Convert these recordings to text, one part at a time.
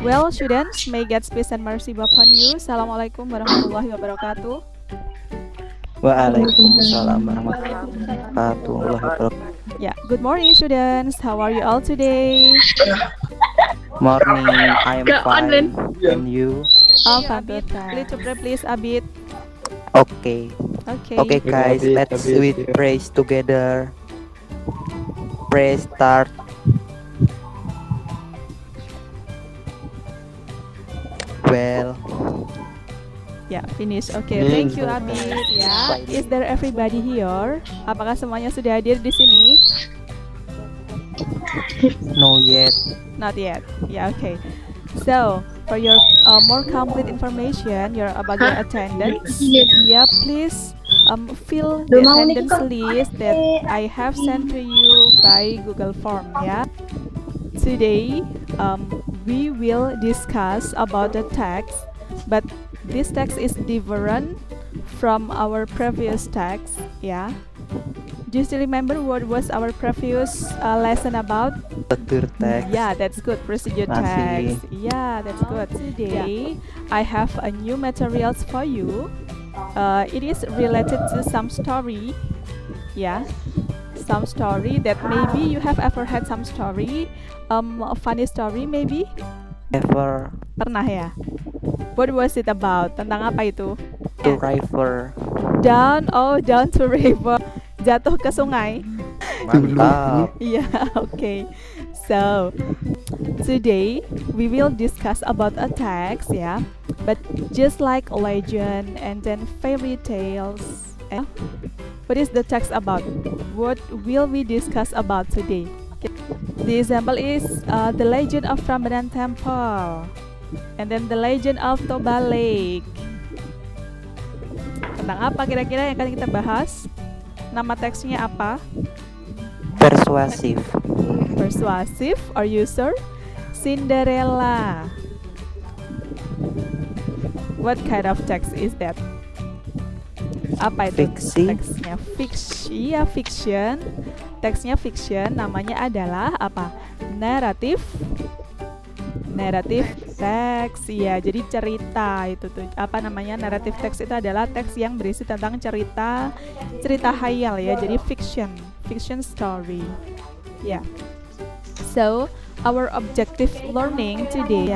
Well, students, may God's peace and mercy be upon you. Assalamualaikum warahmatullahi wabarakatuh. Waalaikumsalam warahmatullahi wabarakatuh. Yeah, good morning, students. How are you all today? Morning, I am fine. And you? Oh, fantastic. Little pray, please, Abid. Okay. Okay. Okay, guys, let's we praise together. Praise start. Well, Ya, finish. Oke, thank you, Abid. Ya, is there everybody here? Apakah semuanya sudah hadir di sini? no yet. Not yet. Yeah, okay. So, for your more complete information, about your attendance, yeah, please fill the attendance list that I have sent to you by Google Form. Yeah. Today, we will discuss about the text, but this text is different from our previous text. Yeah. Do you still remember what was our previous lesson about? Procedure text. Yeah, that's good. Procedure Masih. text. Yeah, that's good. Today, I have a new materials for you. It is related to some story. Yeah, some story that maybe you have ever had some story. A funny story maybe. Ever Pernah ya? What was it about? Tentang apa itu? to river. Down to river. Jatuh ke sungai. Mantap. Yeah, okay. So, today we will discuss about a text, yeah. But just like legend and then fairy tales. What is the text about? What will we discuss about today? The example is the legend of Prambanan Temple, and then the legend of Toba Lake. Tentang apa kira-kira yang akan kita bahas? Nama teksnya apa? Persuasif. Persuasive, are you sure? Cinderella. What kind of text is that? Apa itu? Fiksi. Teksnya fiction. Teksnya fiction, namanya adalah apa? Narrative text. Ya, jadi cerita itu tuh. Apa namanya? Narrative text itu adalah teks yang berisi tentang cerita hayal ya. Jadi fiction story. Yeah. So, our objective learning today,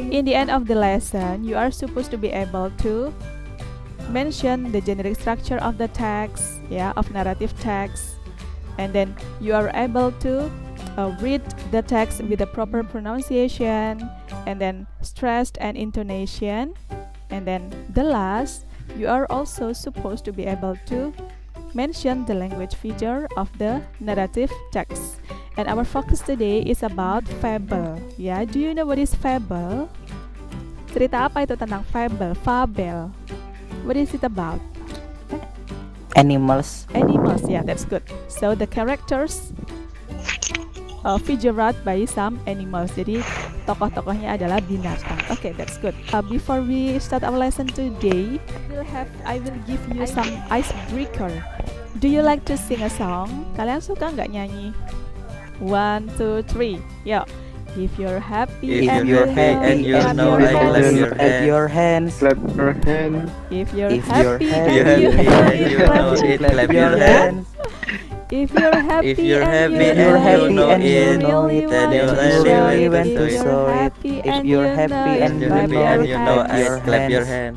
in the end of the lesson, you are supposed to be able to mention the generic structure of the text, of narrative text, and then you are able to read the text with the proper pronunciation, and then stress and intonation, and then the last, you are also supposed to be able to mention the language feature of the narrative text. And our focus today is about fable. Yeah, do you know what is fable? Cerita apa itu tentang fable? Fabel. What is it about? Animals. Animals, yeah, that's good. So the characters figured by some animals. Jadi tokoh-tokohnya adalah binatang. Okay, that's good. Before we start our lesson today, I will give you some icebreaker. Do you like to sing a song? Kalian suka nggak nyanyi? 1, 2, 3. Yo. If you're happy and you know, clap your hands. Clap your hand. If you're If you're happy happy and you know it, clap your hands. If you're happy If you're and happy you and know you it, know you it, really then you want really to want show to it. show If it. you're happy If and you're you happy know and it, you clap know your it, you know hands. it, clap your hand.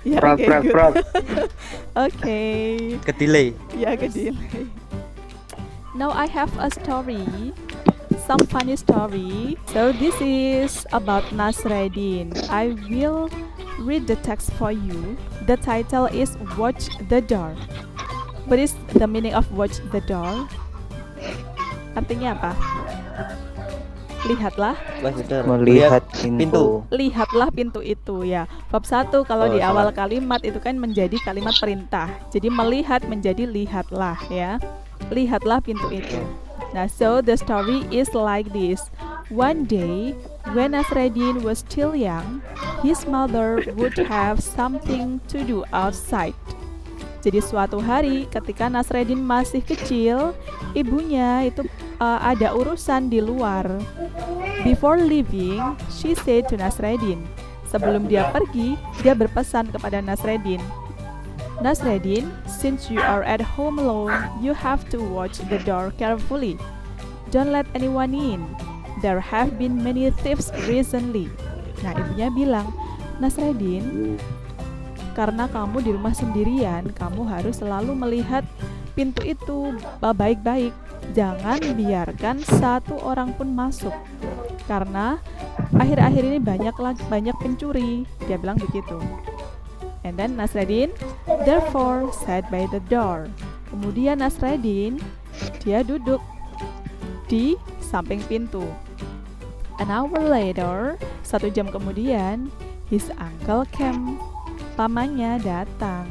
Yeah, Prap, okay, prap, good. prap. Okay. Kedelai. Yeah, good deal. Now I have a story, some funny story. So this is about Nasreddin. I will read the text for you. The title is Watch the Door. What is the meaning of watch the door? Artinya apa? Lihatlah. Melihat pintu. Lihatlah pintu itu ya. Bab 1 kalau di awal kalimat itu kan menjadi kalimat perintah. Jadi melihat menjadi lihatlah ya. Lihatlah pintu itu. Nah, so the story is like this. One day, when Nasreddin was still young, his mother would have something to do outside. Jadi suatu hari ketika Nasreddin masih kecil, ibunya itu ada urusan di luar. Before leaving, she said to Nasreddin. Sebelum dia pergi, dia berpesan kepada Nasreddin. Nasreddin, since you are at home alone, you have to watch the door carefully. Don't let anyone in. There have been many thieves recently. Nah, ibunya bilang, Nasreddin, karena kamu di rumah sendirian, kamu harus selalu melihat pintu itu baik-baik. Jangan biarkan satu orang pun masuk. Karena akhir-akhir ini banyak pencuri. Dia bilang begitu. And then Nasreddin therefore sat by the door. Kemudian Nasreddin, dia duduk di samping pintu. An hour later, 1 jam kemudian, his uncle came. Pamannya datang.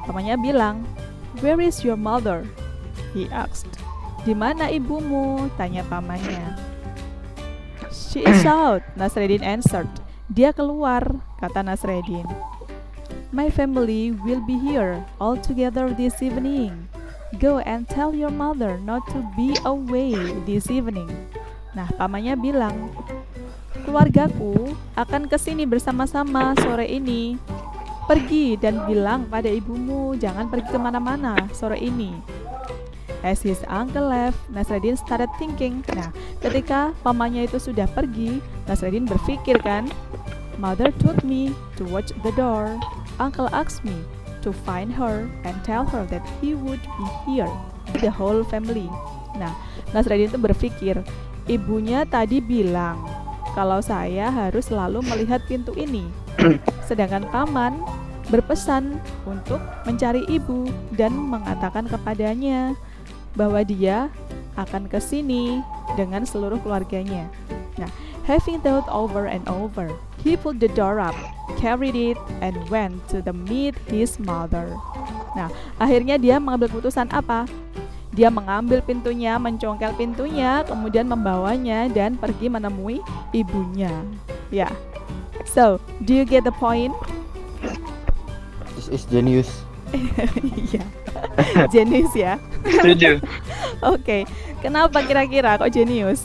Pamannya bilang, "Where is your mother?" He asked. "Di mana ibumu?" tanya pamannya. "She is out," Nasreddin answered. Dia keluar, kata Nasreddin. "My family will be here all together this evening. Go and tell your mother not to be away this evening." Nah, pamannya bilang, "Keluargaku akan kesini bersama-sama sore ini. Pergi dan bilang pada ibumu jangan pergi kemana-mana sore ini." As his uncle left, Nasreddin started thinking. Nah, ketika pamannya itu sudah pergi, Nasreddin berpikir kan, "Mother told me to watch the door. Uncle asked me to find her and tell her that he would be here with the whole family." Nah, Nasreddin itu berpikir, ibunya tadi bilang kalau saya harus selalu melihat pintu ini. Sedangkan paman berpesan untuk mencari ibu dan mengatakan kepadanya bahwa dia akan ke sini dengan seluruh keluarganya. Nah, having thought over and over, he pulled the door up, carried it, and went to meet his mother. Nah, akhirnya dia mengambil keputusan apa? Dia mengambil pintunya, mencongkel pintunya, kemudian membawanya dan pergi menemui ibunya. Ya. So, do you get the point? This is genius. Iya. Jenius ya. Setuju. Oke. Kenapa kira-kira kok jenius?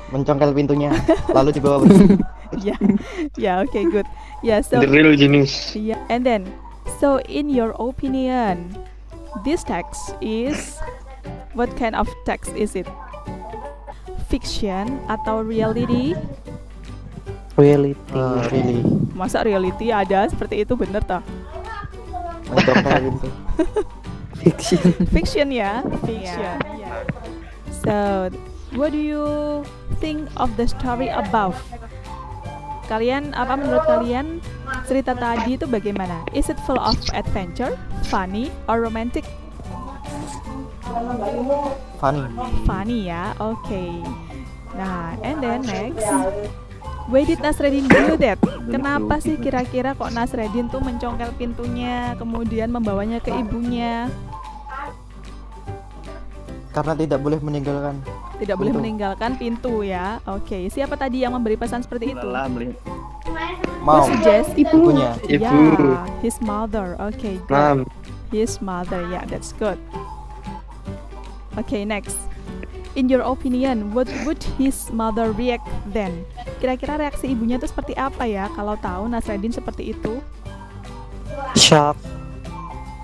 Mencongkel pintunya, lalu dibawa pergi. Ya. Ya, oke, good. Ya, so The real genius. yeah, and then so in your opinion, this text is what kind of text is it? Fiction atau reality? Reality. Really. Masa reality ada seperti itu, bener toh? Mencongkel pintu. Fiction. Fiction ya, fiction. Yeah. So, what do you think of the story above? Kalian, apa menurut kalian cerita tadi itu bagaimana? Is it full of adventure, funny, or romantic? Funny. Funny ya, okay. Nah, and then next, why did Nasreddin do that? Kenapa sih kira-kira kok Nasreddin tuh mencongkel pintunya, kemudian membawanya ke ibunya? Karena tidak boleh meninggalkan. Tidak boleh Pintu. meninggalkan pintu ya. Oke, siapa tadi yang memberi pesan seperti itu? Mau. Who suggest? Ibunya. Ibu. Yeah, his mother. Okay, good. Mom. His mother. Yeah, that's good. Okay, next. In your opinion, what would his mother react then? Kira-kira reaksi ibunya itu seperti apa ya kalau tahu Nasreddin seperti itu? Shock.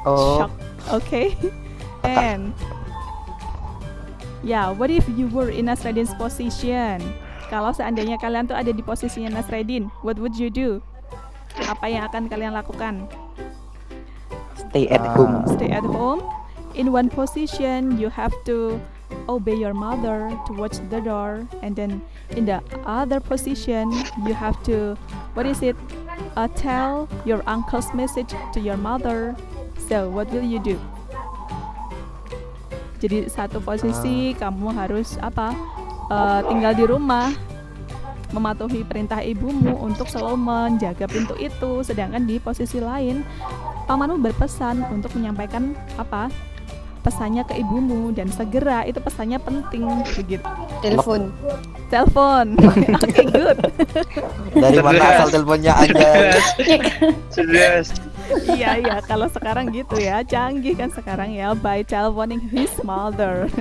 Oh. Shock. Okay. And yeah, what if you were in Nasreddin's position? Kalau seandainya kalian tuh ada di posisinya Nasreddin, what would you do? Apa yang akan kalian lakukan? Stay at home. Stay at home. In one position, you have to obey your mother to watch the door, and then in the other position, you have to, what is it? Tell your uncle's message to your mother. So, what will you do? Jadi satu posisi kamu harus apa? Tinggal di rumah, mematuhi perintah ibumu untuk selalu menjaga pintu itu. Sedangkan di posisi lain, pamanmu berpesan untuk menyampaikan apa? Pesannya ke ibumu dan segera, itu pesannya penting begitu. Telepon. Telepon. Oke, good. Dari mana asal teleponnya Anda? Serius. Iya, kalau sekarang gitu ya, canggih kan sekarang ya, by telephoning his mother.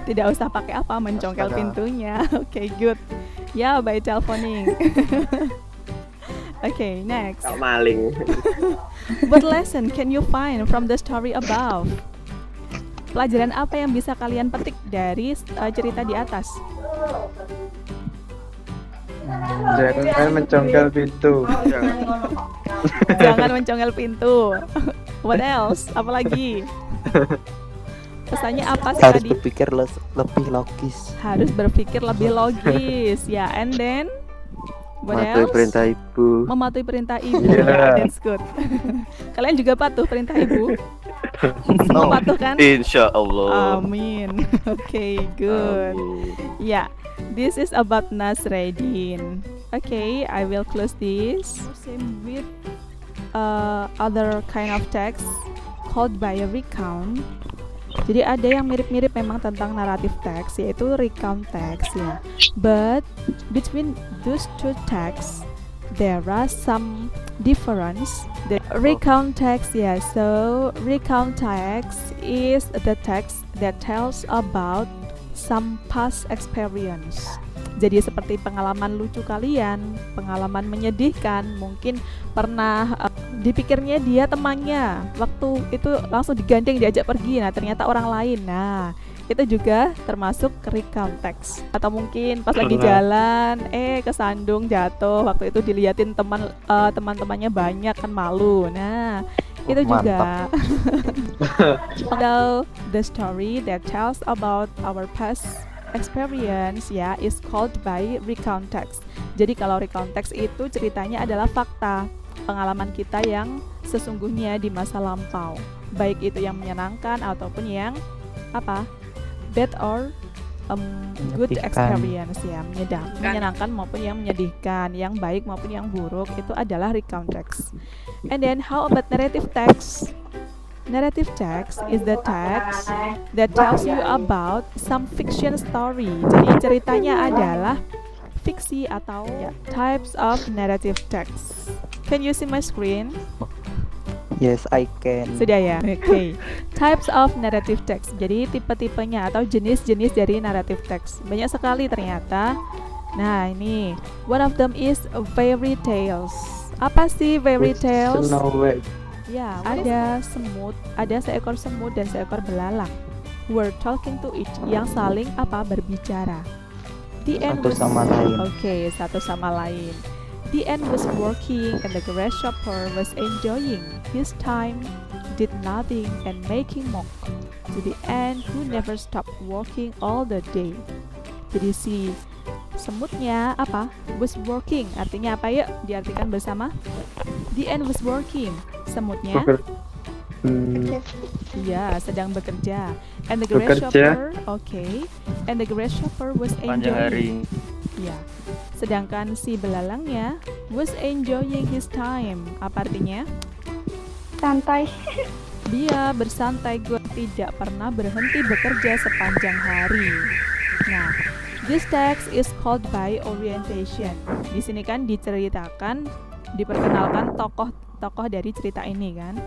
Tidak usah pakai apa, mencongkel Astaga. pintunya. Oke, good. Ya, by telephoning. Oke, next. Kak maling. What lesson can you find from the story above? Pelajaran apa yang bisa kalian petik dari cerita di atas? Jangan mencongkel pintu. Jangan mencongkel pintu. What else? Apalagi? Pesannya apa sih Harus tadi? berpikir lebih logis. Harus berpikir lebih logis. Ya, and then what Mematuhi else? perintah ibu. Mematuhi perintah ibu. Iya. Ya, that's good. Kalian juga patuh perintah ibu? Semua No. patuh kan? Insya Allah. Amin. Okay, good. Amin. Yeah, this is about Nasreddin. Okay, I will close this. Same with other kind of text called by a recount. Jadi ada yang mirip-mirip memang tentang naratif teks, yaitu recount text ya. But between those two texts, there are some difference. The recount text, yeah. So recount text is the text that tells about some past experience. Jadi seperti pengalaman lucu kalian, pengalaman menyedihkan, mungkin pernah dipikirnya dia temannya, waktu itu langsung digandeng diajak pergi, nah ternyata orang lain. Nah, itu juga termasuk recount text. Atau mungkin pas lagi jalan, kesandung jatuh, waktu itu diliatin teman-temannya banyak kan malu. Nah, itu juga. Although the story that tells about our past experience ya is called by recount text. Jadi kalau recount text itu ceritanya adalah fakta pengalaman kita yang sesungguhnya di masa lampau, baik itu yang menyenangkan ataupun yang apa, bad or good Menyedihkan. experience ya, menyenangkan maupun yang menyedihkan, yang baik maupun yang buruk, itu adalah recount text. And then how about narrative text? Narrative text is the text that tells you about some fiction story. Jadi ceritanya adalah fiksi atau types of narrative text. Can you see my screen? Yes, I can. Sudah ya? Oke. Types of narrative text. Jadi tipe-tipenya atau jenis-jenis dari narrative text. Banyak sekali ternyata. Nah, ini one of them is fairy tales. Apa sih fairy tales? Snow White. Ya, ada semut, ada seekor semut dan seekor belalang. Were talking to each, yang saling apa, berbicara. The end Satu was sama lain. Oke, satu sama lain. The end was working and the grasshopper was enjoying his time, did nothing and making mock. To the end who never stopped working all the day. Jadi si semutnya apa? Was working. Artinya apa? Yuk diartikan bersama. The end was working. Semutnya ya sedang bekerja. And the Bekerja. grasshopper, okay. And the grasshopper was Panjang enjoying. hari. Ya. Sedangkan si belalangnya was enjoying his time. Apa artinya? Santai. Dia bersantai, gue tidak pernah berhenti bekerja sepanjang hari. Nah, this text is called by orientation. Di sini kan diceritakan, diperkenalkan tokoh-tokoh dari cerita ini kan.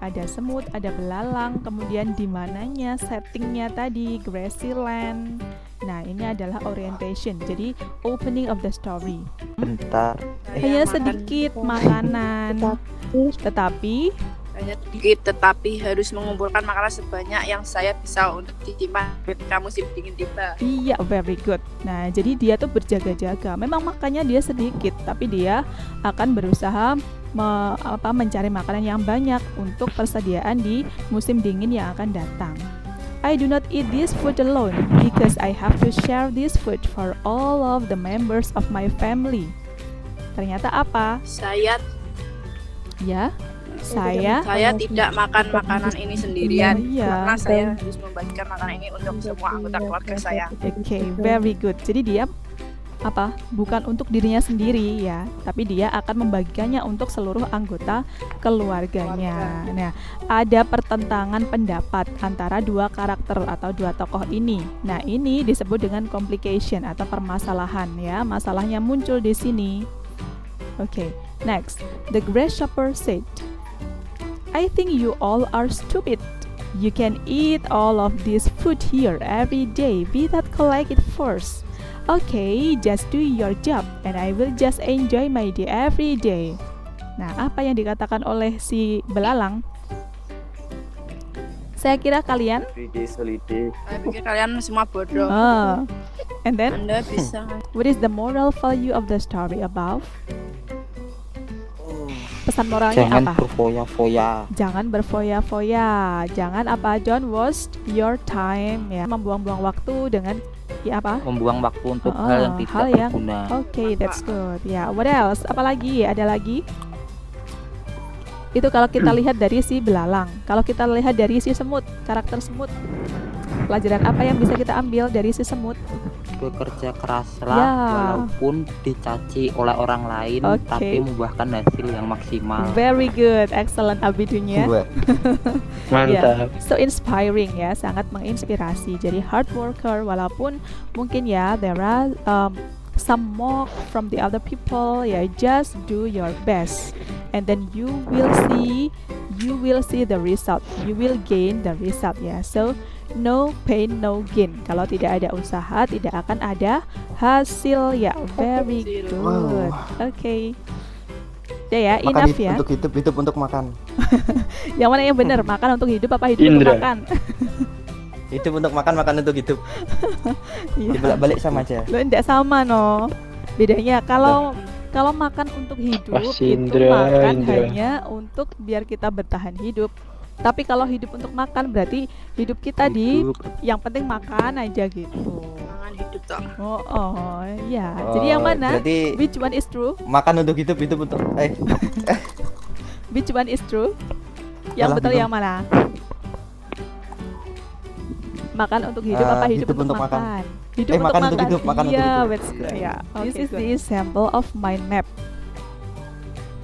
Ada semut, ada belalang, kemudian di mananya settingnya tadi Grassland. Nah, ini adalah orientation. Jadi opening of the story. Bentar. Hanya sedikit makanan, tetapi hanya sedikit, tetapi harus mengumpulkan makanan sebanyak yang saya bisa untuk disimpan ketika musim dingin tiba. iya, very good. Nah, jadi dia tuh berjaga-jaga. Memang makannya dia sedikit, tapi dia akan berusaha mencari makanan yang banyak untuk persediaan di musim dingin yang akan datang. I do not eat this food alone because I have to share this food for all of the members of my family. Ternyata apa? Saya Saya tidak makan makanan ini sendirian Iya. karena saya harus membagikan makanan ini untuk semua anggota keluarga saya. Oke, very good. Jadi dia bukan untuk dirinya sendiri ya, tapi dia akan membagikannya untuk seluruh anggota keluarganya. Nah, ada pertentangan pendapat antara dua karakter atau dua tokoh ini. Nah, ini disebut dengan complication atau permasalahan ya. Masalahnya muncul di sini. Oke, next. The grasshopper said, I think you all are stupid. You can eat all of this food here every day without collect it first. Okay, just do your job and I will just enjoy my day every day. Nah, apa yang dikatakan oleh si belalang? Saya kira kalian Saya pikir kalian semua bodoh. And then Anda bisa. what is the moral value of the story above? Pesan moralnya Jangan apa? berfoya-foya. Jangan berfoya-foya. Jangan apa? Don't waste your time ya. Membuang-buang waktu dengan ya apa? Membuang waktu untuk Oh, hal yang tidak hal yang- berguna. Okay, that's good. Ya, what else? Apa lagi? Ada lagi? Itu kalau kita lihat dari si belalang. Kalau kita lihat dari si semut, karakter semut. Pelajaran apa yang bisa kita ambil dari si semut? Bekerja keraslah Ya. walaupun dicaci oleh orang lain, Oke. tapi membuahkan hasil yang maksimal. Very good, excellent Abidunya. Gue. Mantap. So inspiring ya, sangat menginspirasi. Jadi hard worker walaupun mungkin ya there are some mock from the other people ya, just do your best and then you will see the result. You will gain the result ya. So no pain no gain. Kalau tidak ada usaha tidak akan ada hasil ya. Very Hasil. good. Wow. Okay. Ya, Makan enough ya. untuk hidup untuk makan. Yang mana yang benar? Makan untuk hidup apa hidup untuk Indra. makan? Hidup untuk makan, makan untuk hidup. Iya. Dibalik-balik sama aja. Lo enggak sama no. Bedanya kalau makan untuk hidup Mas itu Indra, makan Indra. hanya untuk biar kita bertahan hidup. Tapi kalau hidup untuk makan berarti hidup kita di yang penting makan aja gitu. Jangan hidup toh. Oh, ya. Jadi yang mana? Berarti Which one is true? makan untuk hidup untuk Which one is true? Yang Alah, betul bingung. yang mana? Makan untuk hidup apa hidup, hidup untuk untuk makan. makan? Hidup untuk Makan untuk makan. hidup, makan untuk Iya, hidup. that's good. Ya. This is the example of mind map.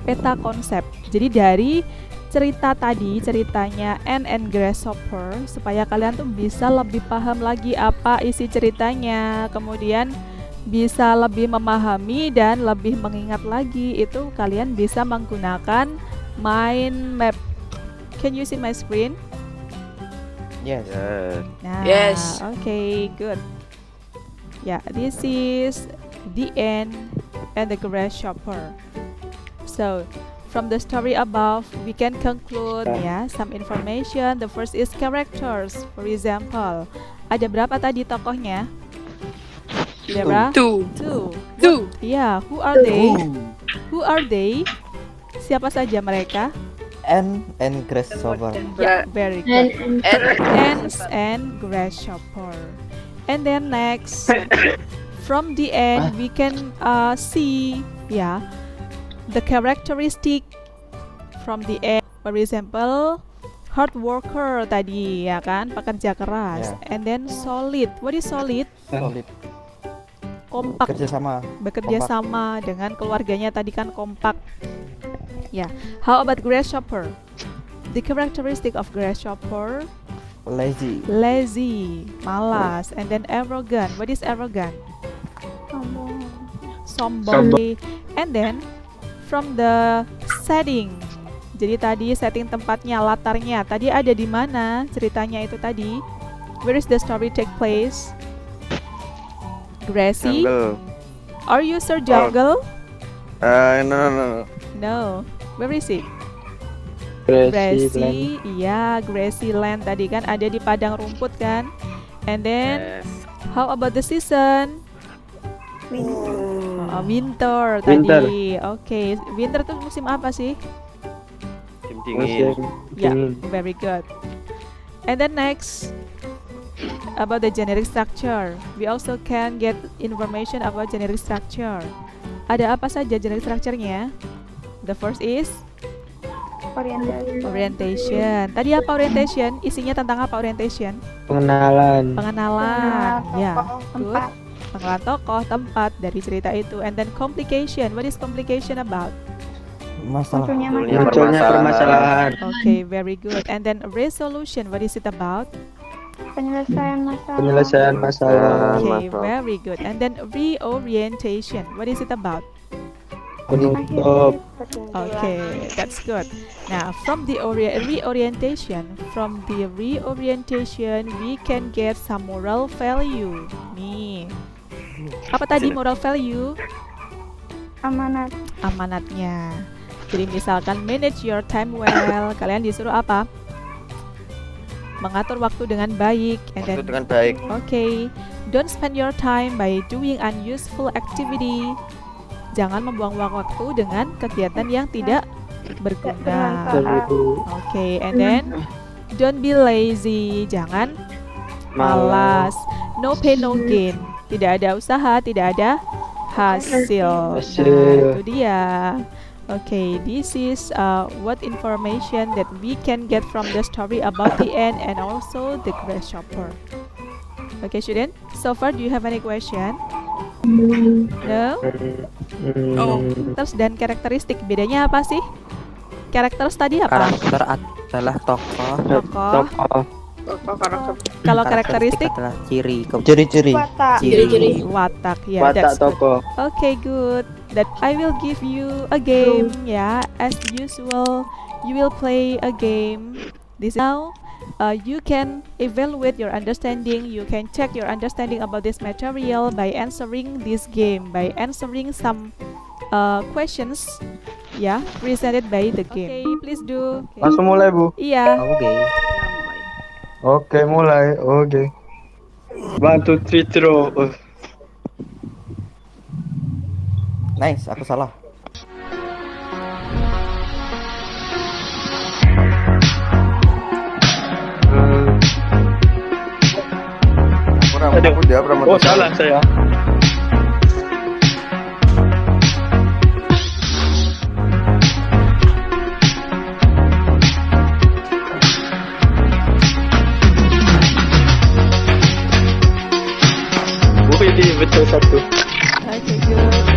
Peta konsep. Jadi dari cerita tadi, ceritanya Ant and Grasshopper, supaya kalian tuh bisa lebih paham lagi apa isi ceritanya, kemudian bisa lebih memahami dan lebih mengingat lagi, itu kalian bisa menggunakan mind map. Can you see my screen? Yes. Nah, Yes. okay, good. Yeah, this is the Ant and the Grasshopper. So, from the story above, we can conclude some information. The first is characters. For example, ada berapa tadi tokohnya? Berapa? Two. Two. Yeah, who are they? Who are they? Siapa saja mereka? And grasshopper. Yeah, very good. And Ants and grasshopper. And then next, from the end we can see the characteristic from the end. For example, hard worker tadi ya kan, pekerja keras. Yeah. And then solid. What is solid? Solid. Kompak. Kerja sama. Bekerja kompak. sama dengan keluarganya tadi kan kompak. Ya. How about grasshopper? The characteristic of grasshopper, lazy, malas, and then arrogant. What is arrogant? Sombong. And then from the setting. Jadi tadi setting tempatnya, latarnya. Tadi ada di mana ceritanya itu tadi? Where is the story take place? Grassy. Are you Sir Jungle? No. No. Where is it? Grassy. Grassy, iya, Grassy Land tadi kan ada di padang rumput kan. And then how about the season? Winter tadi. Oke, winter tuh musim apa sih? Musim Ya, dingin. very good. And then next about the generic structure. We also can get information about generic structure. Ada apa saja generic structure-nya? The first is orientation. Tadi apa orientation? Isinya tentang apa orientation? Pengenalan. Pengenalan. Ya, good. tempat. Pengenalan tokoh, tempat dari cerita itu. And then complication. What is complication about? Masalah. Munculnya permasalahan. Okay, very good. And then resolution. What is it about? Penyelesaian masalah. Okay, very good. And then reorientation. What is it about? Penutup. Okay, that's good. Nah, from the reorientation, we can get some moral value. Nih, apa tadi moral value? Amanat. Amanatnya. Jadi misalkan manage your time well, kalian disuruh apa? Mengatur waktu dengan baik. And Waktu then, dengan baik. okay, don't spend your time by doing unuseful activity. Jangan membuang waktu dengan kegiatan yang tidak berguna. Okay, and then don't be lazy. Jangan malas. No pain, no gain. Tidak ada usaha, tidak ada hasil. Hasil. Nah, itu dia. Okay, this is what information that we can get from the story about the ant and also the grasshopper. Okay, student. So far, do you have any question? No. Oh. Terus dan karakteristik bedanya apa sih? Karakter tadi apa? Karakter adalah tokoh. Tokoh. Karakter. Kalau karakteristik adalah ciri. Ciri-ciri. Watak. Ciri-ciri. watak. Ya, Watak that's good. tokoh. Okay, good. That I will give you a game. Yeah, as usual, you will play a game. This is now. You can evaluate your understanding. You can check your understanding about this material by answering this game, by answering some questions. Yeah, presented by the game. Okay, please do. Okay. Langsung mulai, Bu. Iya. Oke. Oke, mulai. Oke. 1, 2, 3, throw. Nice, aku salah. Aku jawab Oh, salah saya. Oh, ini betul satu. Okay, good.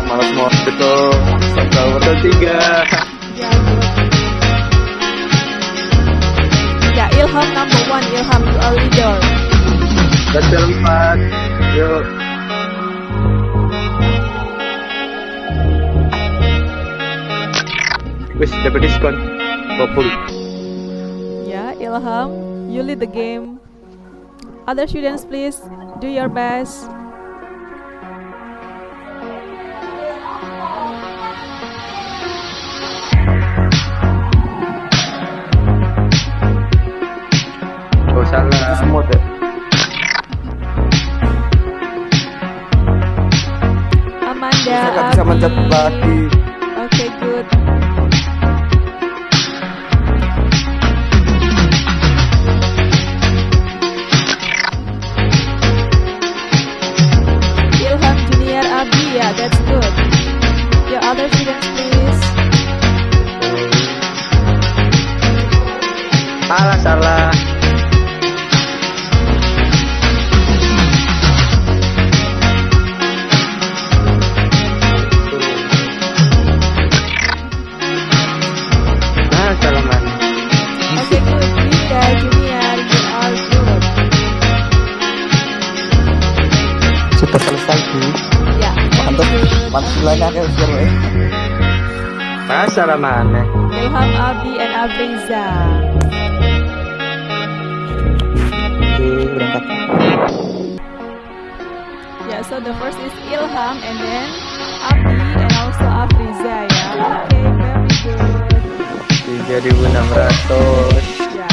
Malas mau itu. Betul 3. Ya, good. Ya, Ilham number 1. Ilham, you are leader. Betul 4. Yuk. Wis, dapat diskon 20. Ya, Ilham, you lead the game. Other students, please do your best. Oh, salah. Semua deh. Amanda, Saya nggak bisa mencet Abi. lagi. Okay, good. Ilham Junior, Abi, yeah, that's good. Your other students, please. Salah. Salah mana? Okay, good. Linda Junior, you are good. Sudah selesai, Bu. Yeah, Mantap. very good. Mantap nilainya kayak seru ya. Salah mana? Ilham, Abi, and Afriza. Oke, berangkat. Yeah, so the first is Ilham, and then Abi, and also Afriza. Yeah, okay, very good. 3.600. Yeah.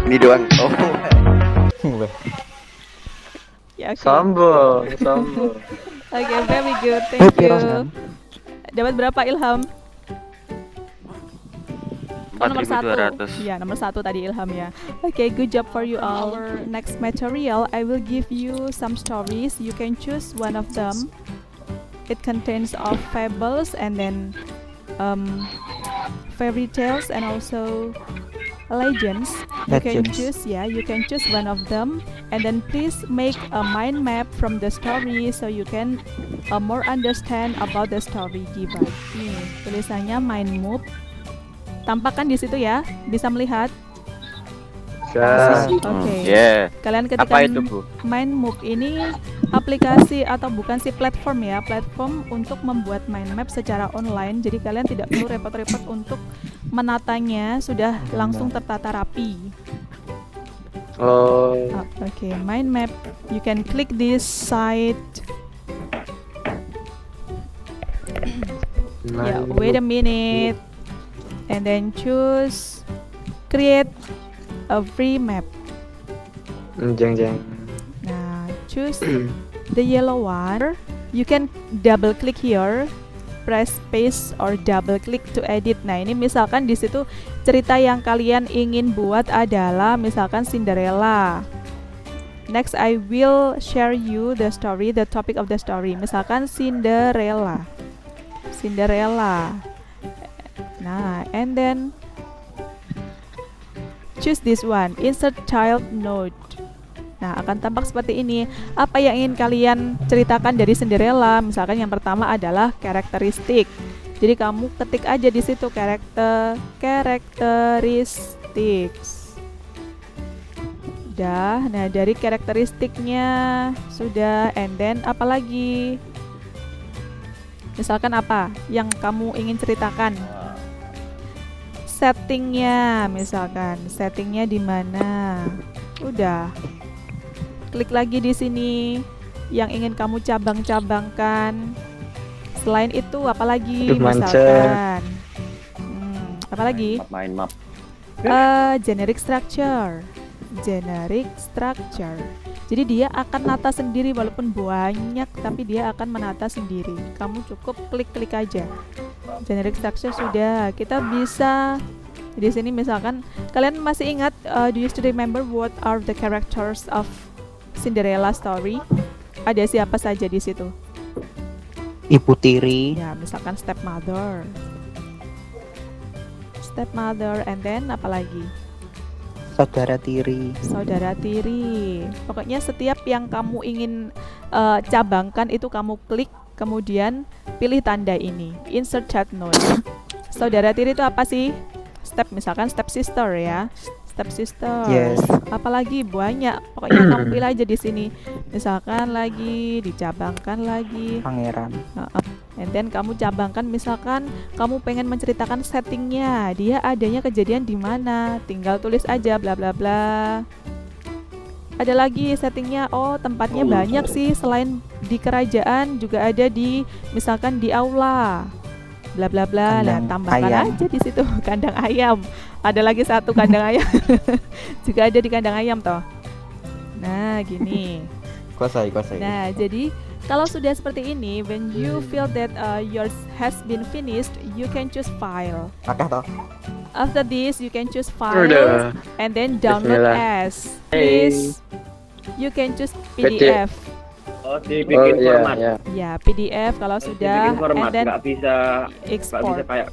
Ini doang. Oh. Weh. Yeah, okay. Sombong. Okay, very good. Thank Oke, you. Rosman. Dapat berapa, Ilham? Oh, nomor 1. 4.200. Ya, nomor 1 tadi Ilham ya. Okay, good job for you all. Our next material, I will give you some stories. You can choose one of them. It contains of fables and then fairy tales and also legends. You can Legends. choose, you can choose one of them, and then please make a mind map from the story so you can more understand about the story given. Nih, tulisannya mind map. Tampakkan di situ ya, bisa melihat. Bisa. Oke. Yeah. Kalian ketika Apa itu, Bu? mind map ini aplikasi atau bukan sih platform ya, platform untuk membuat mind map secara online. Jadi kalian tidak perlu repot-repot untuk menatanya, sudah langsung tertata rapi. Oh, Oke, mind map. You can click this site. Ya, wait a minute. And then choose create a free map. jeng. Nah, choose the yellow one. You can double click here, press space or double click to edit. Nah, ini misalkan di situ cerita yang kalian ingin buat adalah misalkan Cinderella. Next, I will share you the story, the topic of the story. Misalkan Cinderella. Nah, and then choose this one, insert child note. Nah, akan tampak seperti ini. Apa yang ingin kalian ceritakan dari Cinderella? Misalkan yang pertama adalah karakteristik. Jadi kamu ketik aja di situ karakteristik. Udah. Nah, dari karakteristiknya sudah. And then apa lagi? Misalkan apa yang kamu ingin ceritakan? Settingnya, misalkan settingnya di mana? Udah. Klik lagi di sini yang ingin kamu cabang-cabangkan. Selain itu apalagi? Aduh, mancer. Misalkan apalagi? Main map. Generic structure. Jadi dia akan nata sendiri walaupun banyak, tapi dia akan menata sendiri. Kamu cukup klik-klik aja. Generic structure sudah. Kita bisa di sini misalkan kalian masih ingat, do you still remember what are the characters of Cinderella story? Ada siapa saja di situ? Ibu tiri. Ya, misalkan stepmother, and then apa lagi? Saudara tiri. Saudara tiri. Pokoknya setiap yang kamu ingin cabangkan itu kamu klik, kemudian pilih tanda ini, insert chat note. Saudara tiri itu apa sih? Misalkan step sister ya. Step sister. Yes. Apalagi banyak. Pokoknya kamu pilih aja di sini. Misalkan lagi dicabangkan lagi. Pangeran. And then kamu cabangkan, misalkan kamu pengen menceritakan settingnya, dia adanya kejadian di mana, tinggal tulis aja bla bla bla. Ada lagi settingnya, tempatnya banyak sih, selain di kerajaan juga ada di misalkan di aula, bla bla bla. Nah, Kandang tambahkan ayam. aja di situ kandang ayam. Ada lagi satu kandang ayam juga ada di kandang ayam toh. Nah, gini. Kuasai. Nah, jadi kalau sudah seperti ini, when you feel that yours has been finished, you can choose file. Akah toh? After this, you can choose file Udah. and then download Bismillah. as. Please, you can choose PDF. PDF. Oh, dibikin format. Iya. Ya, PDF kalau sudah, Dibikin format, and then nggak bisa export. kayak.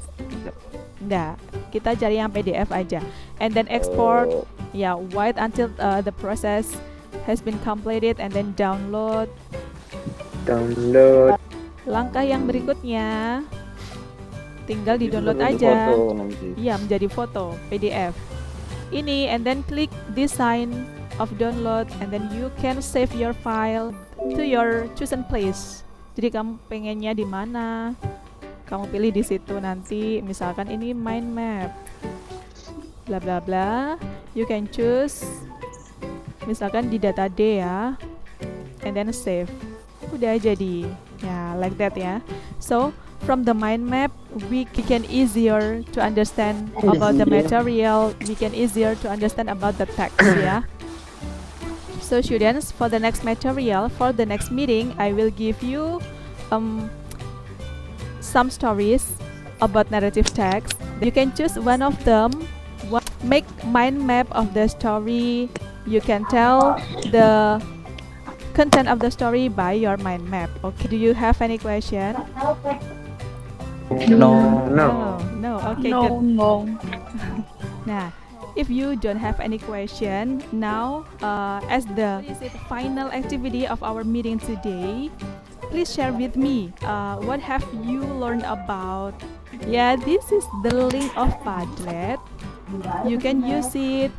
Enggak, kita cari yang PDF aja. And then export, ya, wait until the process has been completed and then download. Langkah yang berikutnya, tinggal di-download aja. Iya, menjadi foto PDF. Ini, and then click this sign of download, and then you can save your file to your chosen place. Jadi kamu pengennya di mana? Kamu pilih di situ nanti. Misalkan ini mind map, bla bla bla. You can choose. Misalkan di data D ya, and then save. Udah jadi. Ya, like that ya. So from the mind map, we can easier to understand about the material. We can easier to understand about the text ya. So students, for the next material, for the next meeting, I will give you some stories about narrative text. You can choose one of them. Make mind map of the story. You can tell the content of the story by your mind map. Okay, do you have any question? No. No. No. Okay, good. No. Nah, If you don't have any question, now as the final activity of our meeting today, please share with me what have you learned about. Yeah, this is the link of Padlet. You can use it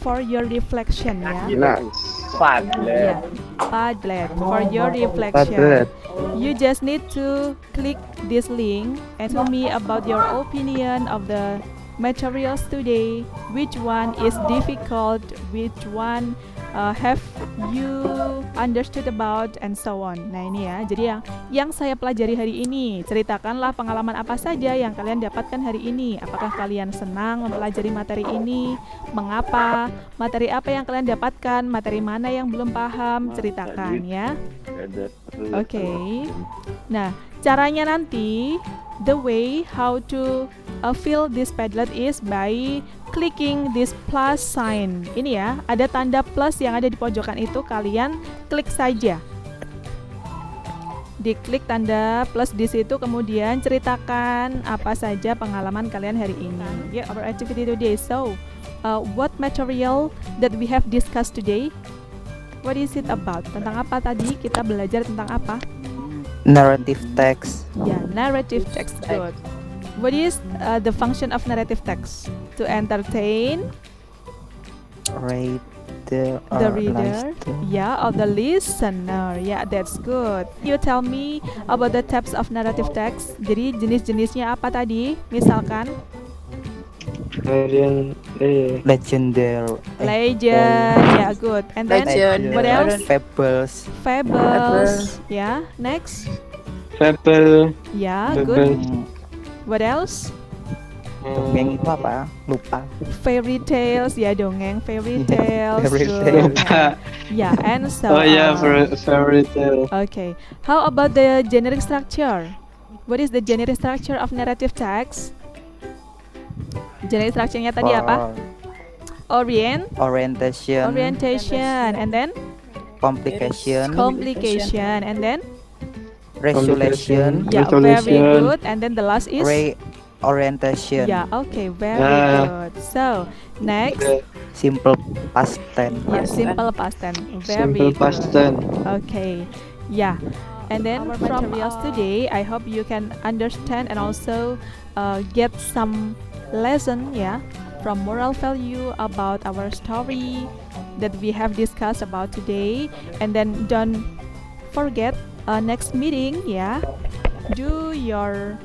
for your reflection, yeah. Nice. Yeah, Padlet. Padlet for your reflection. Padlet. You just need to click this link and tell me about your opinion of the materials today. Which one is difficult? Which one have you understood about and so on. Nah ini ya, jadi yang saya pelajari hari ini, ceritakanlah pengalaman apa saja yang kalian dapatkan hari ini. Apakah kalian senang mempelajari materi ini? Mengapa? Materi apa yang kalian dapatkan? Materi mana yang belum paham? Ceritakan ya. Oke. Nah, caranya nanti, the way how to fill this Padlet is by clicking this plus sign. Ini ya, ada tanda plus yang ada di pojokan itu, kalian klik saja. Diklik tanda plus di situ, kemudian ceritakan apa saja pengalaman kalian hari ini. Yeah, our activity today. So, what material that we have discussed today? What is it about? Tentang apa tadi? Kita belajar tentang apa? Narrative text. Yeah, narrative text. Good. What is the function of narrative text? To entertain Reader the or reader, listener. yeah, or the listener. Yeah, that's good. You tell me about the types of narrative text. Jadi jenis-jenisnya apa tadi? Misalkan Legendary. legend, yeah, good. And then Legend. what else? Fables. Fables, yeah. Next, Fable. yeah, good. Hmm, What else? Dongeng itu apa? Lupa. Fairy tales, ya dongeng, fairy tales, Fairy good. tale. Yeah, and so Oh yeah, on. fairy tale. Okay, how about the generic structure? What is the generic structure of narrative text? Generic structure-nya tadi apa? Orientation. Orientation, and then Complication. complication, and then Resolution. yeah, very Resolution. good. And then the last is Reorientation. yeah, okay, very Ah. good. So next, Simple past tense. yeah, simple past tense, very Simple good. past tense. Okay, yeah. And then from materials today, I hope you can understand and also get some lesson, yeah, from moral value about our story that we have discussed about today. And then don't forget next meeting, yeah, do your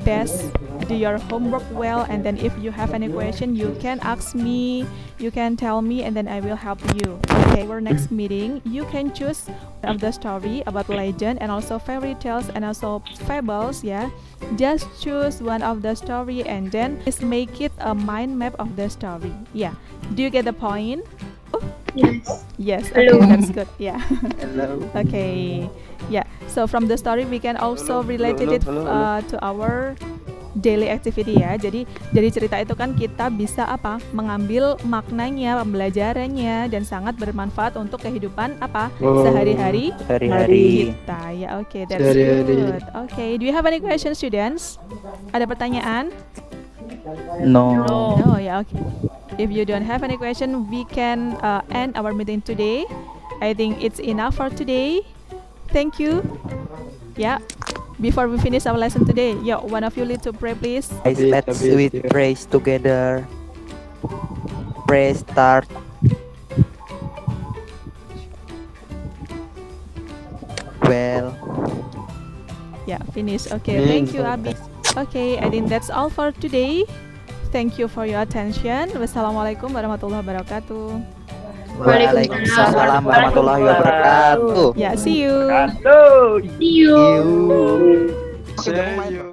best, do your homework well, and then if you have any question, you can ask me, you can tell me, and then I will help you. Okay, our next meeting, you can choose of the story about legend and also fairy tales and also fables, yeah. Just choose one of the story and then just make it a mind map of the story. Yeah, do you get the point? Yes. Yes, okay, that's good. Yeah. Hello. Okay, yeah. So from the story we can also relate it to our daily activity ya. Jadi dari cerita itu kan kita bisa apa? Mengambil maknanya, pembelajarannya, dan sangat bermanfaat untuk kehidupan apa? Oh. Sehari-hari Hari-hari. kita. Ya, oke, that's Sehari-hari. good. Okay, do you have any questions, students? Ada pertanyaan? No. No, yeah, okay. If you don't have any question, we can end our meeting today. I think it's enough for today. Thank you. Yeah. Before we finish our lesson today, yeah, one of you lead to pray, please. Guys, let's with praise together. Praise start. Well, Yeah, finish. Okay, thank you, Abi. Okay, I think that's all for today. Thank you for your attention. Wassalamualaikum warahmatullahi wabarakatuh. Waalaikumsalam warahmatullahi wabarakatuh. Yeah, see you. Aduh. See you. You. See you.